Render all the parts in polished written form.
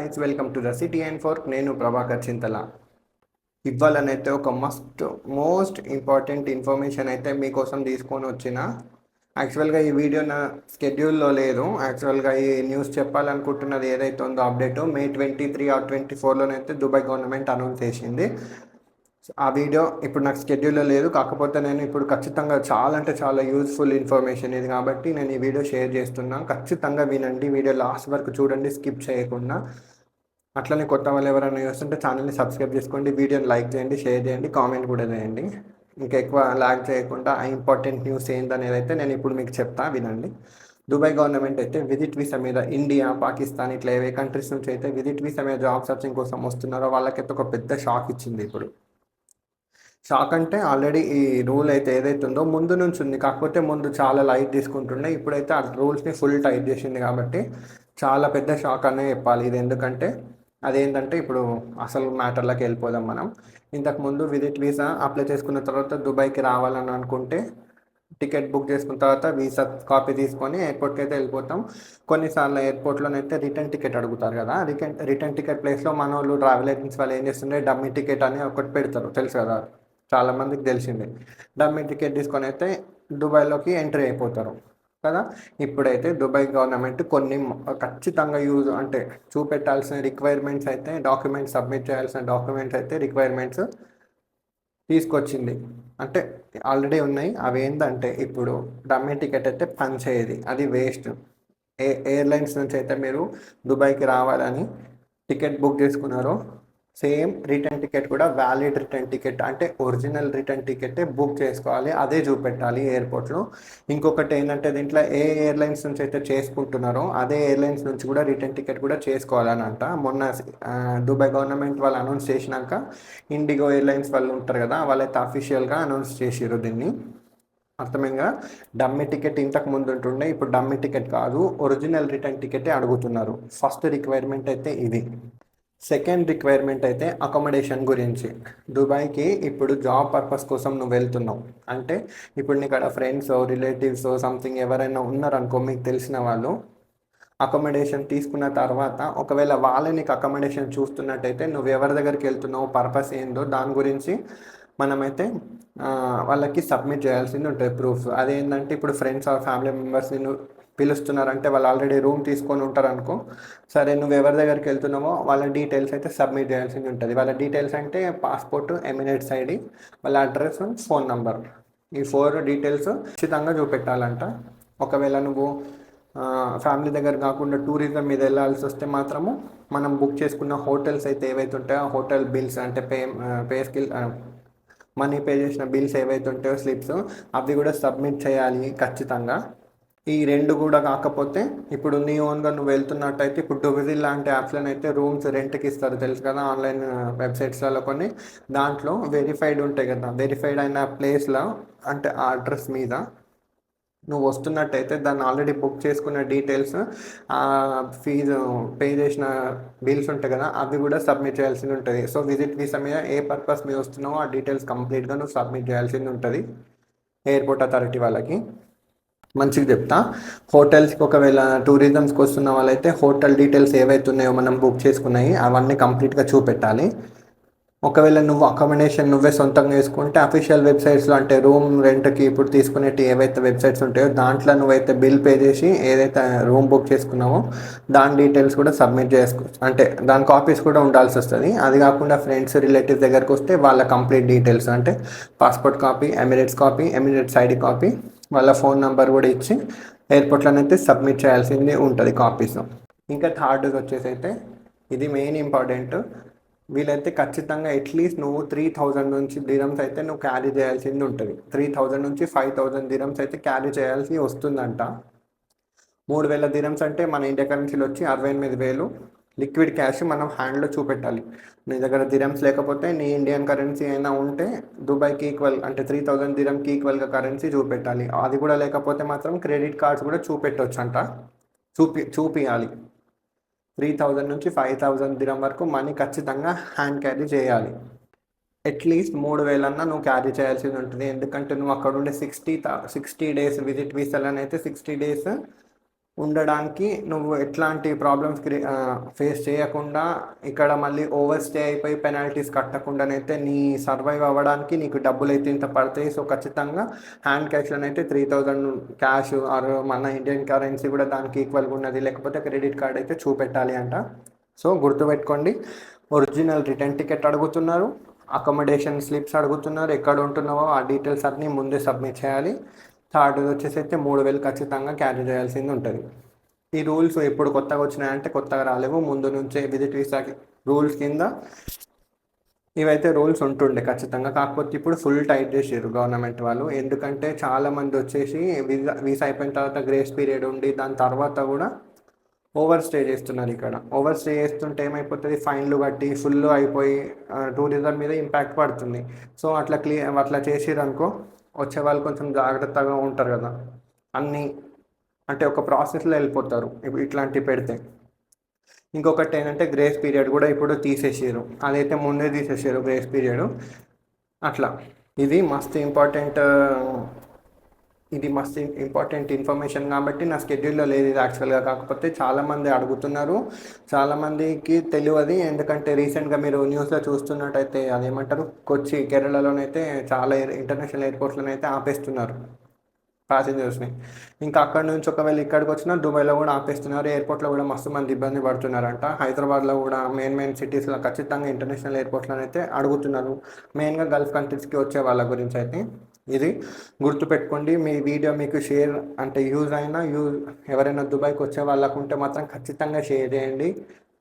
Guys, welcome to the city and fork. నేను ప్రభాకర్ చింతల. ఇవ్వాలనైతే ఒక most important information అయితే మీకోసం తీసుకొని వచ్చిన. యాక్చువల్గా ఈ వీడియో నా స్కెడ్యూల్లో లేదు. యాక్చువల్గా ఈ న్యూస్ చెప్పాలనుకుంటున్నది ఏదైతే ఉందో అప్డేట్ మే 23 ఆర్ 24లోనైతే దుబాయ్ గవర్నమెంట్ అనౌన్స్ చేసింది. ఆ వీడియో ఇప్పుడు నాకు స్కెడ్యూల్లో లేదు. కాకపోతే నేను ఇప్పుడు ఖచ్చితంగా చాలా అంటే చాలా యూజ్ఫుల్ ఇన్ఫర్మేషన్ ఇది కాబట్టి నేను ఈ వీడియో షేర్ చేస్తున్నాను. ఖచ్చితంగా వినండి, వీడియో లాస్ట్ వరకు చూడండి, స్కిప్ చేయకుండా. అట్లనే కొత్త వాళ్ళు ఎవరైనా చూస్తుంటే ఛానల్ని సబ్స్క్రైబ్ చేసుకోండి, వీడియోని లైక్ చేయండి, షేర్ చేయండి, కామెంట్ కూడా చేయండి. ఇంకా ఎక్కువ లాగ్ చేయకుండా ఆ ఇంపార్టెంట్ న్యూస్ ఏందనేది అయితే నేను ఇప్పుడు మీకు చెప్తా, వినండి. దుబాయ్ గవర్నమెంట్ అయితే విజిట్ వీసా మీద ఇండియా, పాకిస్తాన్ ఇట్లా ఏ కంట్రీస్ నుంచి అయితే విజిట్ వీసా మీద జాబ్ సర్చింగ్ కోసం వస్తున్నారో వాళ్ళకైతే ఒక పెద్ద షాక్ ఇచ్చింది. ఇప్పుడు షాక్ అంటే ఆల్రెడీ ఈ రూల్ అయితే ఏదైతే ఉందో ముందు నుంచి ఉంది, కాకపోతే ముందు చాలా లైట్ తీసుకుంటుండే. ఇప్పుడైతే ఆ రూల్స్ని ఫుల్ టైట్ చేసింది కాబట్టి చాలా పెద్ద షాక్ అనే చెప్పాలి ఇది. ఎందుకంటే అదేంటంటే ఇప్పుడు అసలు మ్యాటర్లోకి వెళ్ళిపోదాం మనం. ఇంతకుముందు విజిట్ వీసా అప్లై చేసుకున్న తర్వాత దుబాయ్కి రావాలని అనుకుంటే టికెట్ బుక్ చేసుకున్న తర్వాత వీసా కాపీ తీసుకొని ఎయిర్పోర్ట్కి అయితే వెళ్ళిపోతాం. కొన్నిసార్లు ఎయిర్పోర్ట్లోనైతే రిటర్న్ టికెట్ అడుగుతారు కదా. రిటర్న్ టికెట్ ప్లేస్లో మన వాళ్ళు ట్రావెల్ ఏజెన్సీ వాళ్ళు ఏం చేస్తుంటే డమ్మీ టికెట్ అని ఒకటి పెడతారు, తెలుసు కదా, చాలామందికి తెలిసిందే. డమ్మీ టికెట్ తీసుకొని అయితే దుబాయ్లోకి ఎంట్రీ అయిపోతారు కదా. ఇప్పుడైతే దుబాయ్ గవర్నమెంట్ కొన్ని ఖచ్చితంగా అంటే చూపెట్టాల్సిన రిక్వైర్మెంట్స్ అయితే, డాక్యుమెంట్స్ సబ్మిట్ చేయాల్సిన డాక్యుమెంట్స్ అయితే రిక్వైర్మెంట్స్ తీసుకొచ్చింది. అంటే ఆల్రెడీ ఉన్నాయి. అవి ఏంటంటే ఇప్పుడు డమ్మీ టికెట్ అయితే పనిచేయదు, అది వేస్ట్. ఎయిర్లైన్స్ నుంచి అయితే మీరు దుబాయ్కి రావాలని టికెట్ బుక్ చేసుకున్నారో సేమ్ రిటర్న్ టికెట్ కూడా వ్యాలిడ్ రిటర్న్ టికెట్ అంటే ఒరిజినల్ రిటర్న్ టికెట్ బుక్ చేసుకోవాలి, అదే చూపెట్టాలి ఎయిర్పోర్ట్లో. ఇంకొకటి ఏంటంటే దీంట్లో ఏ ఎయిర్లైన్స్ నుంచి అయితే చేసుకుంటున్నారో అదే ఎయిర్లైన్స్ నుంచి కూడా రిటర్న్ టికెట్ కూడా చేసుకోవాలని అంట. మొన్న దుబాయ్ గవర్నమెంట్ వాళ్ళు అనౌన్స్ చేసినాక ఇండిగో ఎయిర్లైన్స్ వాళ్ళు ఉంటారు కదా, వాళ్ళైతే అఫీషియల్గా అనౌన్స్ చేసారు దీన్ని. అర్థమైందిగా. డమ్మీ టికెట్ ఇంతకు ముందు ఉంటుండే, ఇప్పుడు డమ్మీ టికెట్ కాదు, ఒరిజినల్ రిటర్న్ టికెటే అడుగుతున్నారు. ఫస్ట్ రిక్వైర్మెంట్ అయితే ఇది. సెకండ్ రిక్వైర్మెంట్ అయితే అకామిడేషన్ గురించి. దుబాయ్కి ఇప్పుడు జాబ్ పర్పస్ కోసం నువ్వు వెళ్తున్నావు అంటే ఇప్పుడు నీకు అక్కడ ఫ్రెండ్స్, రిలేటివ్స్, సంథింగ్ ఎవరైనా ఉన్నారనుకో, మీకు తెలిసిన వాళ్ళు, అకామిడేషన్ తీసుకున్న తర్వాత ఒకవేళ వాళ్ళే నీకు అకామిడేషన్ చూస్తున్నట్టయితే నువ్వు ఎవరి దగ్గరికి వెళ్తున్నావు, పర్పస్ ఏందో దాని గురించి మనమైతే వాళ్ళకి సబ్మిట్ చేయాల్సింది ఉంటుంది ప్రూఫ్. అదేంటంటే ఇప్పుడు ఫ్రెండ్స్ ఆర్ ఫ్యామిలీ మెంబర్స్ నిన్ను పిలుస్తున్నారంటే వాళ్ళు ఆల్రెడీ రూమ్ తీసుకొని ఉంటారు అనుకో, సరే నువ్వు ఎవరి దగ్గరికి వెళ్తున్నావో వాళ్ళ డీటెయిల్స్ అయితే సబ్మిట్ చేయాల్సింది ఉంటుంది. వాళ్ళ డీటెయిల్స్ అంటే పాస్పోర్ట్, ఎమిరేట్స్ ఐడి, వాళ్ళ అడ్రస్, ఫోన్ నంబర్, ఈ 4 డీటెయిల్స్ ఖచ్చితంగా చూపెట్టాలంట. ఒకవేళ నువ్వు ఫ్యామిలీ దగ్గర కాకుండా టూరిజం మీద వెళ్ళాల్సి వస్తే మాత్రము మనం బుక్ చేసుకున్న హోటల్స్ అయితే ఏవైతే ఉంటాయో ఆ హోటల్ బిల్స్ అంటే పే స్కిల్ మనీ పే చేసిన బిల్స్ ఏవైతే ఉంటాయో స్లిప్స్, అవి కూడా సబ్మిట్ చేయాలి ఖచ్చితంగా. ఈ 2 కూడా కాకపోతే ఇప్పుడు నీ ఓన్గా నువ్వు వెళ్తున్నట్టయితే ఇప్పుడు డొబిజిల్ లాంటి యాప్స్లో అయితే రూమ్స్ రెంట్కి ఇస్తారు, తెలుసు కదా, ఆన్లైన్ వెబ్సైట్స్లలో కొన్ని. దాంట్లో వెరిఫైడ్ ఉంటాయి కదా, వెరిఫైడ్ అయిన ప్లేస్లో అంటే ఆ అడ్రస్ మీద నువ్వు వస్తున్నట్టయితే దాన్ని ఆల్రెడీ బుక్ చేసుకున్న డీటెయిల్స్, ఫీజు పే చేసిన బిల్స్ ఉంటాయి కదా, అవి కూడా సబ్మిట్ చేయాల్సింది ఉంటుంది. సో విజిట్ వీసా మీద ఏ పర్పస్ మీద వస్తున్నావో ఆ డీటెయిల్స్ కంప్లీట్గా నువ్వు సబ్మిట్ చేయాల్సింది ఉంటుంది ఎయిర్పోర్ట్ అథారిటీ వాళ్ళకి. మంచిగా చెప్తా. హోటల్స్కి ఒకవేళ టూరిజమ్స్కి వస్తున్న వాళ్ళైతే హోటల్ డీటెయిల్స్ ఏవైతే ఉన్నాయో మనం బుక్ చేసుకున్నాయి అవన్నీ కంప్లీట్గా చూపెట్టాలి. ఒకవేళ నువ్వు అకామిడేషన్ నువ్వే సొంతంగా వేసుకుంటే అఫీషియల్ వెబ్సైట్స్లో అంటే రూమ్ రెంట్కి ఇప్పుడు తీసుకునేవి ఏవైతే వెబ్సైట్స్ ఉంటాయో దాంట్లో నువ్వైతే బిల్ పే చేసి ఏదైతే రూమ్ బుక్ చేసుకున్నావో దాని డీటెయిల్స్ కూడా సబ్మిట్ అంటే దాని కాపీస్ కూడా ఉండాల్సి వస్తుంది. అది కాకుండా ఫ్రెండ్స్, రిలేటివ్స్ దగ్గరకు వస్తే వాళ్ళ కంప్లీట్ డీటెయిల్స్ అంటే passport copy, Emirates ID copy, వాళ్ళ ఫోన్ నెంబర్ కూడా ఇచ్చి ఎయిర్పోర్ట్లోనైతే సబ్మిట్ చేయాల్సింది ఉంటుంది కాపీస్. ఇంకా థర్డ్గా వచ్చేసి అయితే ఇది మెయిన్ ఇంపార్టెంట్. వీలైతే ఖచ్చితంగా అట్లీస్ట్ నువ్వు 3000 నుంచి దిరమ్స్ అయితే నువ్వు క్యారీ చేయాల్సింది ఉంటుంది. 3000 నుంచి 5000 దిరమ్స్ అయితే క్యారీ చేయాల్సి వస్తుందంట. 3000 దిరమ్స్ అంటే మన ఇండియా కరెన్సీలో వచ్చి 68,000 లిక్విడ్ క్యాష్ మనం హ్యాండ్లో చూపెట్టాలి. నీ దగ్గర దిరమ్స్ లేకపోతే నీ ఇండియన్ కరెన్సీ అయినా ఉంటే దుబాయ్కి ఈక్వల్ అంటే 3000 దిరమ్కి ఈక్వల్గా కరెన్సీ చూపెట్టాలి. అది కూడా లేకపోతే మాత్రం క్రెడిట్ కార్డ్స్ కూడా చూపెట్టవచ్చు అంట, చూపియాలి. 3000 నుంచి 5000 దిరం వరకు మనీ ఖచ్చితంగా హ్యాండ్ క్యారీ చేయాలి. అట్లీస్ట్ 3000 అన్నా నువ్వు క్యారీ చేయాల్సింది ఉంటుంది. ఎందుకంటే నువ్వు అక్కడ ఉండే 60 డేస్ విజిట్ వీసాలని అయితే 60 డేస్ ఉండడానికి నువ్వు ఎట్లాంటి ప్రాబ్లమ్స్ ఫేస్ చేయకుండా ఇక్కడ మళ్ళీ ఓవర్ స్టే అయిపోయి పెనాల్టీస్ కట్టకుండానైతే నీ సర్వైవ్ అవ్వడానికి నీకు డబ్బులు అయితే ఇంత పడతాయి. సో ఖచ్చితంగా హ్యాండ్ క్యాష్లోనైతే 3000 క్యాష్ ఆర్ మన ఇండియన్ కరెన్సీ కూడా దానికి ఈక్వల్గా ఉన్నది, లేకపోతే క్రెడిట్ కార్డ్ అయితే చూపెట్టాలి అంట. సో గుర్తుపెట్టుకోండి, ఒరిజినల్ రిటర్న్ టికెట్ అడుగుతున్నారు, అకామిడేషన్ స్లిప్స్ అడుగుతున్నారు, ఎక్కడ ఉంటున్నావో ఆ డీటెయిల్స్ అన్నీ ముందే సబ్మిట్ చేయాలి. థర్డ్ వచ్చేసి అయితే 3000 ఖచ్చితంగా క్యారీ చేయాల్సింది ఉంటుంది. ఈ రూల్స్ ఎప్పుడు కొత్తగా వచ్చినాయంటే కొత్తగా రాలేవు, ముందు నుంచే విజిట్ వీసాకి రూల్స్ కింద ఇవైతే రూల్స్ ఉంటుండే ఖచ్చితంగా. కాకపోతే ఇప్పుడు ఫుల్ టైట్ చేసారు గవర్నమెంట్ వాళ్ళు. ఎందుకంటే చాలామంది వచ్చేసి వీసా అయిపోయిన తర్వాత గ్రేస్ పీరియడ్ ఉండి దాని తర్వాత కూడా ఓవర్ స్టే చేస్తున్నారు. ఇక్కడ ఓవర్ స్టే చేస్తుంటే ఏమైపోతుంది, ఫైన్లు కట్టి ఫుల్ అయిపోయి టూరిజం మీద ఇంపాక్ట్ పడుతుంది. సో అట్లా చేసిరు అనుకో, వచ్చే వాళ్ళు కొంచెం జాగ్రత్తగా ఉంటారు కదా, అన్నీ అంటే ఒక ప్రాసెస్లో వెళ్ళిపోతారు ఇప్పుడు ఇట్లాంటివి పెడితే. ఇంకొకటి ఏంటంటే గ్రేస్ పీరియడ్ కూడా ఇప్పుడు తీసేసారు, అదైతే ముందే తీసేసారు గ్రేస్ పీరియడ్. అట్లా ఇది మస్తు ఇంపార్టెంట్ ఇన్ఫర్మేషన్ కాబట్టి నా స్కెడ్యూల్లో లేదు ఇది యాక్చువల్గా. కాకపోతే చాలామంది అడుగుతున్నారు, చాలామందికి తెలియదు. ఎందుకంటే రీసెంట్గా మీరు న్యూస్లో చూస్తున్నట్టయితే అదేమంటారు, కొచ్చి కేరళలోనైతే చాలా ఇంటర్నేషనల్ ఎయిర్పోర్ట్లోనైతే ఆపేస్తున్నారు ప్యాసింజర్స్ని. ఇంకా అక్కడ నుంచి ఒకవేళ ఇక్కడికి వచ్చినా దుబాయ్లో కూడా ఆపేస్తున్నారు, ఎయిర్పోర్ట్లో కూడా మస్తు మంది ఇబ్బంది పడుతున్నారంట. హైదరాబాద్లో కూడా మెయిన్ సిటీస్లో ఖచ్చితంగా ఇంటర్నేషనల్ ఎయిర్పోర్ట్లో అయితే అడుగుతున్నారు, మెయిన్గా గల్ఫ్ కంట్రీస్కి వచ్చే వాళ్ళ గురించి అయితే. ఇది గుర్తుపెట్టుకోండి. మీ వీడియో మీకు షేర్ అంటే ఎవరైనా దుబాయ్కి వచ్చే వాళ్ళకు ఉంటే మాత్రం ఖచ్చితంగా షేర్ చేయండి,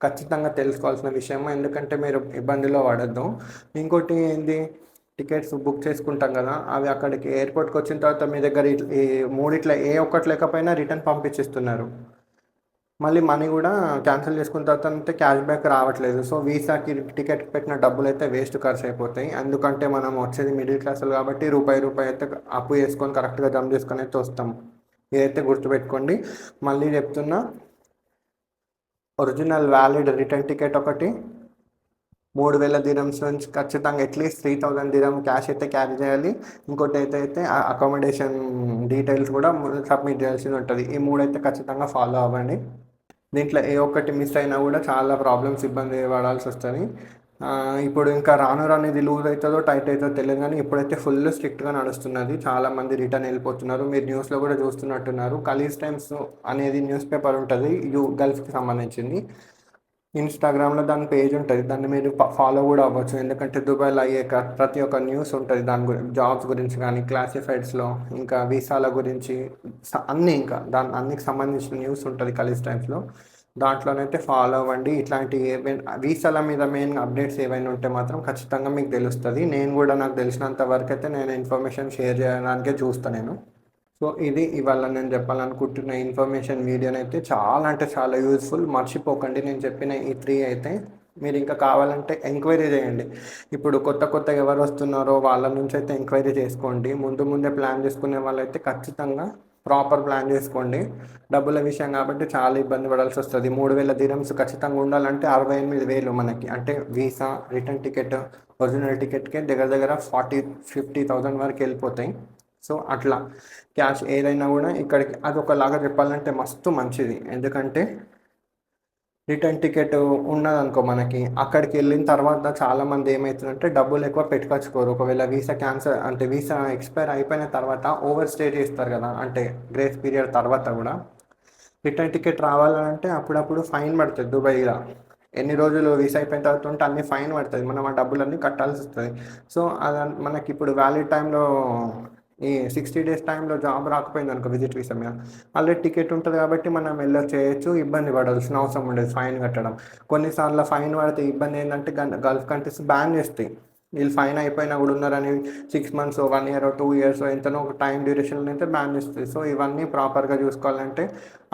ఖచ్చితంగా తెలుసుకోవాల్సిన విషయం. ఎందుకంటే మీరు ఇబ్బందిలో పడద్దు. ఇంకోటి ఏంది, టికెట్స్ బుక్ చేసుకుంటాం కదా, అవి అక్కడికి ఎయిర్పోర్ట్కి వచ్చిన తర్వాత మీ దగ్గర ఈ మూడిట్లో ఏ ఒక్కటి లేకపోయినా రిటర్న్ పంపించేస్తున్నారు. మళ్ళీ మనీ కూడా క్యాన్సిల్ చేసుకున్న తర్వాత అయితే క్యాష్ బ్యాక్ రావట్లేదు. సో వీసాకి టికెట్ పెట్టిన డబ్బులు అయితే వేస్ట్ ఖర్చు అయిపోతాయి. ఎందుకంటే మనం వచ్చేది మిడిల్ క్లాసులు కాబట్టి రూపాయి అయితే అప్పు చేసుకొని కరెక్ట్గా జమ చేసుకొని అయితే వస్తాం. ఇదైతే గుర్తుపెట్టుకోండి. మళ్ళీ చెప్తున్నా, ఒరిజినల్ వ్యాలిడ్ రిటర్న్ టికెట్ ఒకటి, 3000 దిరమ్స్ నుంచి ఖచ్చితంగా అట్లీస్ట్ 3000 దిరమ్ క్యాష్ అయితే క్యారీ చేయాలి. ఇంకోటి అయితే అకామిడేషన్ డీటెయిల్స్ కూడా సబ్మిట్ చేయాల్సి ఉంటుంది. ఈ మూడైతే ఖచ్చితంగా ఫాలో అవ్వండి. దీంట్లో ఏ ఒక్కటి మిస్ అయినా కూడా చాలా ప్రాబ్లమ్స్, ఇబ్బంది పడాల్సి వస్తుంది. ఇప్పుడు ఇంకా రాను ఇది లూజ్ అవుతుందో టైట్ అవుతుందో తెలియదు, కానీ ఇప్పుడైతే ఫుల్ స్ట్రిక్ట్గా నడుస్తున్నది. చాలామంది రిటర్న్ వెళ్ళిపోతున్నారు. మీరు న్యూస్లో కూడా చూస్తున్నట్టున్నారు. ఖలీజ్ టైమ్స్ అనేది న్యూస్ పేపర్ ఉంటుంది, గల్ఫ్కి సంబంధించింది. ఇన్స్టాగ్రామ్లో దాని పేజ్ ఉంటుంది, దాన్ని మీరు ఫాలో కూడా అవ్వచ్చు. ఎందుకంటే దుబాయ్లో అయ్యే ప్రతి ఒక్క న్యూస్ ఉంటుంది దాని గురించి, జాబ్స్ గురించి కానీ, క్లాసిఫైడ్స్లో, ఇంకా వీసాల గురించి అన్నీ, ఇంకా అన్నికి సంబంధించిన న్యూస్ ఉంటుంది ఖలీజ్ టైమ్స్లో. దాంట్లోనైతే ఫాలో అవ్వండి. ఇట్లాంటి వీసాల మీద మెయిన్గా అప్డేట్స్ ఏవైనా ఉంటే మాత్రం ఖచ్చితంగా మీకు తెలుస్తుంది. నేను కూడా నాకు తెలిసినంత వరకు అయితే నేను ఇన్ఫర్మేషన్ షేర్ చేయడానికే చూస్తాను నేను. సో ఇది ఇవాళ నేను చెప్పాలనుకుంటున్న ఇన్ఫర్మేషన్. వీడియోనైతే చాలా అంటే చాలా యూజ్ఫుల్. మర్చిపోకండి నేను చెప్పిన ఈ 3 అయితే. మీరు ఇంకా కావాలంటే ఎంక్వైరీ చేయండి. ఇప్పుడు కొత్త ఎవరు వస్తున్నారో వాళ్ళ నుంచి అయితే ఎంక్వైరీ చేసుకోండి. ముందే ప్లాన్ చేసుకునే వాళ్ళైతే ఖచ్చితంగా ప్రాపర్ ప్లాన్ చేసుకోండి. డబ్బుల విషయం కాబట్టి చాలా ఇబ్బంది పడాల్సి వస్తుంది. 3000 దిరమ్స్ ఖచ్చితంగా ఉండాలంటే 68,000 మనకి, అంటే వీసా, రిటర్న్ టికెట్, ఒరిజినల్ టికెట్కే దగ్గర 40-50,000 వరకు వెళ్ళిపోతాయి. సో అట్లా క్యాష్ ఏదైనా కూడా ఇక్కడికి అది ఒకలాగా చెప్పాలంటే మస్తు మంచిది. ఎందుకంటే రిటర్న్ టికెట్ ఉన్నదనుకో మనకి, అక్కడికి వెళ్ళిన తర్వాత చాలామంది ఏమవుతుందంటే డబ్బులు ఎక్కువ పెట్టుకొచ్చుకోరు. ఒకవేళ వీసా క్యాన్సల్ అంటే వీసా ఎక్స్పైర్ అయిపోయిన తర్వాత ఓవర్ స్టే చేస్తారు కదా, అంటే గ్రేస్ పీరియడ్ తర్వాత కూడా రిటర్న్ టికెట్ రావాలంటే అప్పుడప్పుడు ఫైన్ పడుతుంది దుబాయ్లో. ఎన్ని రోజులు వీసా అయిపోయిన తర్వాత ఉంటే అన్ని ఫైన్ పడుతుంది, మనం ఆ డబ్బులన్నీ కట్టాల్సి వస్తుంది. సో అది మనకి ఇప్పుడు వ్యాలిడ్ టైంలో ఈ 60 డేస్ టైంలో జాబ్ రాకపోయింది అనుకో విజిట్ వీసా మీద, ఆల్రెడీ టికెట్ ఉంటుంది కాబట్టి మనం చేయొచ్చు, ఇబ్బంది పడాల్సిన అవసరం ఉండదు ఫైన్ కట్టడం. కొన్నిసార్లు ఫైన్ పడితే ఇబ్బంది ఏంటంటే గల్ఫ్ కంట్రీస్ బ్యాన్ చేస్తాయి. వీళ్ళు ఫైన్ అయిపోయినా కూడా ఉన్నారని 6 months, 1 year, 2 years ఎంతనో ఒక టైం డ్యూరేషన్లో అయితే బ్యాన్ చేస్తుంది. సో ఇవన్నీ ప్రాపర్గా చూసుకోవాలంటే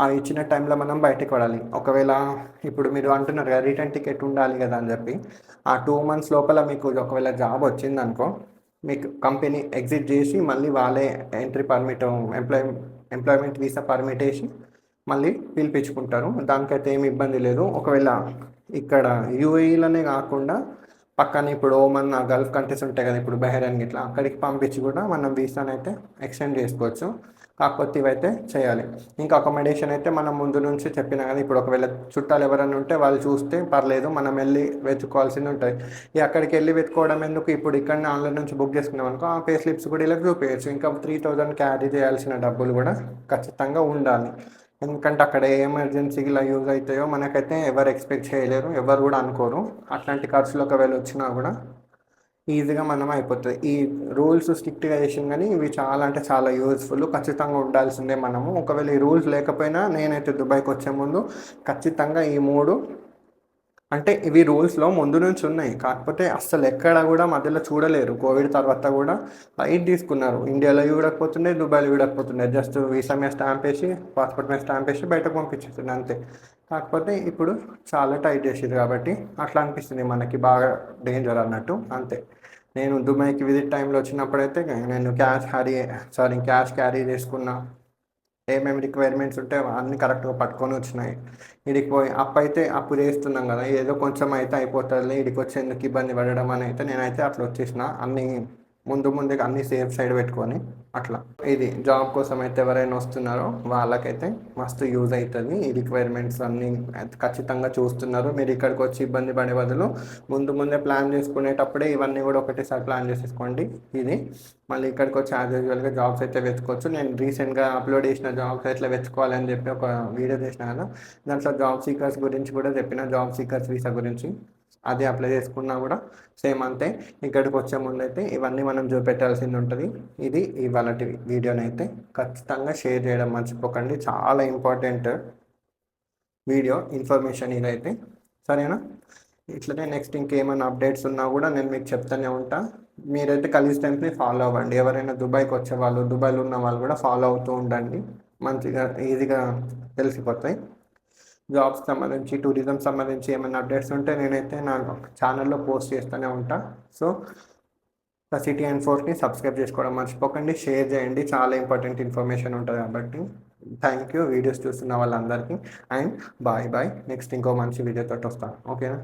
ఆ ఇచ్చిన టైంలో మనం బయటకు పడాలి. ఒకవేళ ఇప్పుడు మీరు అంటున్నారు కదా రిటర్న్ టికెట్ ఉండాలి కదా అని చెప్పి, ఆ 2 months లోపల మీకు ఒకవేళ జాబ్ వచ్చిందనుకో, మీకు కంపెనీ ఎగ్జిట్ చేసి మళ్ళీ వాళ్ళే entry permit, employment visa permit వేసి మళ్ళీ పిలిపించుకుంటారు. దానికైతే ఏమి ఇబ్బంది లేదు. ఒకవేళ ఇక్కడ యూఏఈలోనే కాకుండా పక్కన ఇప్పుడు ఓమన్, గల్ఫ్ కంట్రీస్ ఉంటాయి కదా, ఇప్పుడు బహ్రెయిన్ ఇట్లా, అక్కడికి పంపించి కూడా మనం వీసాని అయితే ఎక్స్టెండ్ చేసుకోవచ్చు. కాకపోతే ఇవైతే చేయాలి. ఇంకా అకామిడేషన్ అయితే మనం ముందు నుంచి చెప్పినా కదా, ఇప్పుడు ఒకవేళ చుట్టాలు ఎవరైనా ఉంటే వాళ్ళు చూస్తే పర్లేదు, మనం వెళ్ళి వెతుక్కోవాల్సింది ఉంటుంది. అక్కడికి వెళ్ళి వెతుక్కోవడం ఎందుకు, ఇప్పుడు ఇక్కడనే ఆన్లైన్ నుంచి బుక్ చేసుకున్నాం అనుకో, ఆ పే స్లిప్స్ కూడా ఇలా చూపించచ్చు. ఇంకా 3000 క్యారీ చేయాల్సిన డబ్బులు కూడా ఖచ్చితంగా ఉండాలి. ఎందుకంటే అక్కడ ఏ ఎమర్జెన్సీకి ఇలా యూజ్ అవుతాయో మనకైతే ఎవరు ఎక్స్పెక్ట్ చేయలేరు, ఎవరు కూడా అనుకోరు. అట్లాంటి ఖర్చులు ఒకవేళ వచ్చినా కూడా ఈజీగా మనం అయిపోతుంది. ఈ రూల్స్ స్ట్రిక్ట్గా చేసింది కానీ ఇవి చాలా అంటే చాలా యూజ్ఫుల్, ఖచ్చితంగా ఉండాల్సిందే మనము. ఒకవేళ ఈ రూల్స్ లేకపోయినా నేనైతే దుబాయ్కి వచ్చే ముందు ఖచ్చితంగా ఈ మూడు, అంటే ఇవి రూల్స్లో ముందు నుంచి ఉన్నాయి, కాకపోతే అస్సలు ఎక్కడ కూడా మధ్యలో చూడలేరు. కోవిడ్ తర్వాత కూడా లైట్ తీసుకున్నారు. ఇండియాలో చూడకపోతుండే, దుబాయ్లో చూడకపోతుండే, జస్ట్ వీసా మీద స్టాంప్ వేసి, పాస్పోర్ట్ మీద స్టాంప్ వేసి బయటకు పంపించేస్తుంది అంతే. కాకపోతే ఇప్పుడు చాలా టైట్ చేసేది కాబట్టి అట్లా అనిపిస్తుంది మనకి, బాగా డేంజర్ అన్నట్టు అంతే. నేను దుబాయ్కి విజిట్ టైంలో వచ్చినప్పుడైతే నేను క్యాష్ క్యారీ చేసుకున్నా, ఏమేమి రిక్వైర్మెంట్స్ ఉంటే అన్నీ కరెక్ట్గా పట్టుకొని వచ్చినాయి. ఇడికి పోయి అప్పు చేస్తున్నాం కదా, ఏదో కొంచెం అయితే అయిపోతుంది, ఇడికి వచ్చి ఎందుకు ఇబ్బంది పడడం అని అయితే నేనైతే అట్లా వచ్చేసిన. అన్నీ ముందుగా అన్నీ సేఫ్ సైడ్ పెట్టుకొని అట్లా. ఇది జాబ్ కోసం అయితే ఎవరైనా వస్తున్నారో వాళ్ళకైతే మస్తు యూజ్ అవుతుంది. ఈ రిక్వైర్మెంట్స్ అన్నీ ఖచ్చితంగా చూస్తున్నారు. మీరు ఇక్కడికి వచ్చి ఇబ్బంది పడే బదులు ముందే ప్లాన్ చేసుకునేటప్పుడే ఇవన్నీ కూడా ఒకటేసారి ప్లాన్ చేసేసుకోండి. ఇది మళ్ళీ ఇక్కడికి వచ్చి యాజ్ యూజువల్గా జాబ్స్ అయితే వెతుకోవచ్చు. నేను రీసెంట్గా అప్లోడ్ చేసిన జాబ్స్ ఎట్లా వెతుకోవాలని చెప్పి ఒక వీడియో చేసిన కదా, దాంట్లో జాబ్ సీకర్స్ గురించి కూడా చెప్పిన, జాబ్ సీకర్స్ వీసా గురించి. అది అప్లై చేసుకున్నా కూడా సేమ్ అంతే. ఇక్కడికి వచ్చే ముందు అయితే ఇవన్నీ మనం చూపెట్టాల్సింది ఉంటుంది. ఇది ఇవాళ వీడియోనైతే ఖచ్చితంగా షేర్ చేయడం మర్చిపోకండి, చాలా ఇంపార్టెంట్ వీడియో ఇన్ఫర్మేషన్ ఇదైతే, సరేనా? ఇట్లనే నెక్స్ట్ ఇంకేమైనా అప్డేట్స్ ఉన్నా కూడా నేను మీకు చెప్తూనే ఉంటా. మీరైతే ఖలీజ్ టైమ్స్ని ఫాలో అవ్వండి. ఎవరైనా దుబాయ్కి వచ్చే వాళ్ళు, దుబాయ్లో ఉన్న వాళ్ళు కూడా ఫాలో అవుతూ ఉండండి, మంచిగా ఈజీగా తెలిసిపోతాయి. జాబ్స్ సంబంధించి, టూరిజం సంబంధించి ఏమైనా అప్డేట్స్ ఉంటే నేనైతే నా ఛానల్లో పోస్ట్ చేస్తూనే ఉంటా. సో సిటీ అండ్ ఫోర్స్ని సబ్స్క్రైబ్ చేసుకోవడం మర్చిపోకండి, షేర్ చేయండి, చాలా ఇంపార్టెంట్ ఇన్ఫర్మేషన్ ఉంటుంది కాబట్టి. థ్యాంక్ యూ వీడియోస్ చూస్తున్న వాళ్ళందరికీ, అండ్ బాయ్ బాయ్. నెక్స్ట్ ఇంకో మంచి వీడియోతో వస్తాను, ఓకేనా?